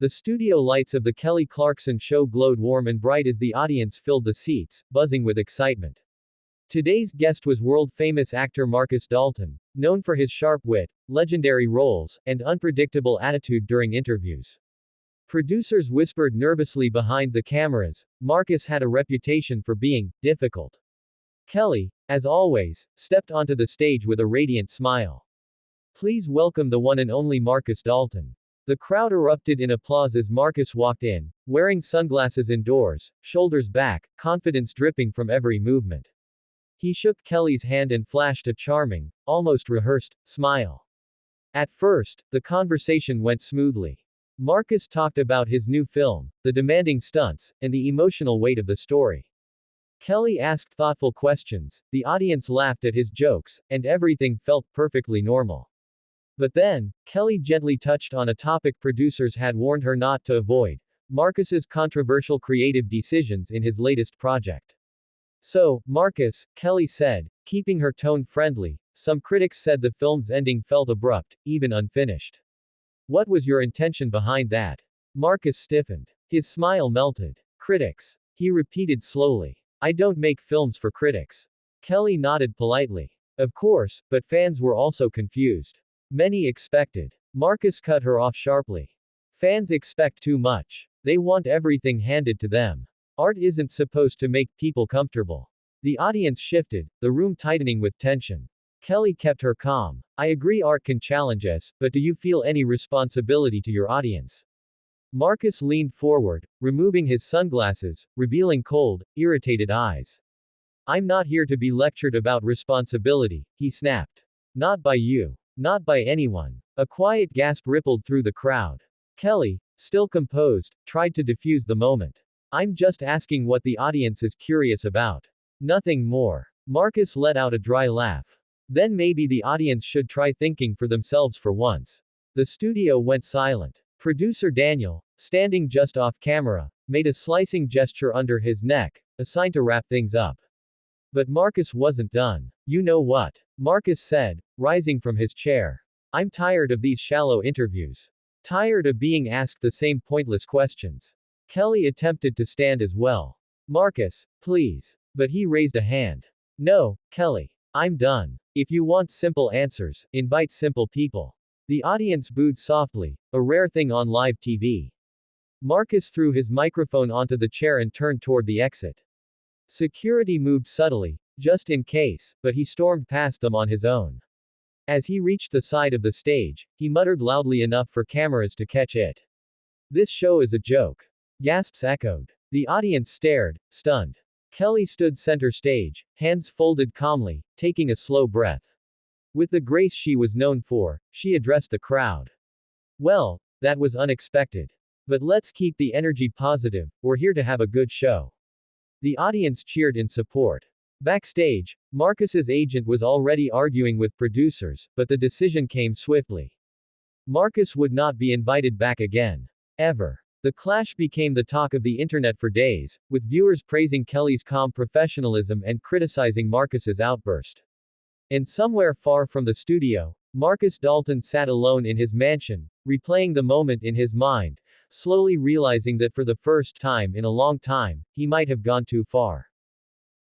The studio lights of the Kelly Clarkson show glowed warm and bright as the audience filled the seats, buzzing with excitement. Today's guest was world-famous actor Marcus Dalton, known for his sharp wit, legendary roles, and unpredictable attitude during interviews. Producers whispered nervously behind the cameras. Marcus had a reputation for being difficult. Kelly, as always, stepped onto the stage with a radiant smile. Please welcome the one and only Marcus Dalton. The crowd erupted in applause as Marcus walked in, wearing sunglasses indoors, shoulders back, confidence dripping from every movement. He shook Kelly's hand and flashed a charming, almost rehearsed, smile. At first, the conversation went smoothly. Marcus talked about his new film, the demanding stunts, and the emotional weight of the story. Kelly asked thoughtful questions, the audience laughed at his jokes, and everything felt perfectly normal. But then, Kelly gently touched on a topic producers had warned her not to avoid: Marcus's controversial creative decisions in his latest project. So, Marcus, Kelly said, keeping her tone friendly, some critics said the film's ending felt abrupt, even unfinished. What was your intention behind that? Marcus stiffened. His smile melted. Critics. He repeated slowly. I don't make films for critics. Kelly nodded politely. Of course, but fans were also confused. Many expected. Marcus cut her off sharply. Fans expect too much. They want everything handed to them. Art isn't supposed to make people comfortable. The audience shifted, the room tightening with tension. Kelly kept her calm. I agree art can challenge us, but do you feel any responsibility to your audience? Marcus leaned forward, removing his sunglasses, revealing cold, irritated eyes. I'm not here to be lectured about responsibility, he snapped. Not by you. Not by anyone. A quiet gasp rippled through the crowd. Kelly, still composed, tried to diffuse the moment. I'm just asking what the audience is curious about. Nothing more. Marcus let out a dry laugh. Then maybe the audience should try thinking for themselves for once. The studio went silent. Producer Daniel, standing just off camera, made a slicing gesture under his neck, a sign to wrap things up. But Marcus wasn't done. You know what? Marcus said, rising from his chair. I'm tired of these shallow interviews. Tired of being asked the same pointless questions. Kelly attempted to stand as well. Marcus, please. But he raised a hand. No, Kelly. I'm done. If you want simple answers, invite simple people. The audience booed softly, a rare thing on live TV. Marcus threw his microphone onto the chair and turned toward the exit. Security moved subtly, just in case, but he stormed past them on his own. As he reached the side of the stage, he muttered loudly enough for cameras to catch it. This show is a joke. Gasps echoed. The audience stared, stunned. Kelly stood center stage, hands folded calmly, taking a slow breath. With the grace she was known for, she addressed the crowd. Well, that was unexpected. But let's keep the energy positive, we're here to have a good show. The audience cheered in support. Backstage, Marcus's agent was already arguing with producers, but the decision came swiftly. Marcus would not be invited back again. Ever. The clash became the talk of the internet for days, with viewers praising Kelly's calm professionalism and criticizing Marcus's outburst. And somewhere far from the studio, Marcus Dalton sat alone in his mansion, replaying the moment in his mind, slowly realizing that for the first time in a long time, he might have gone too far.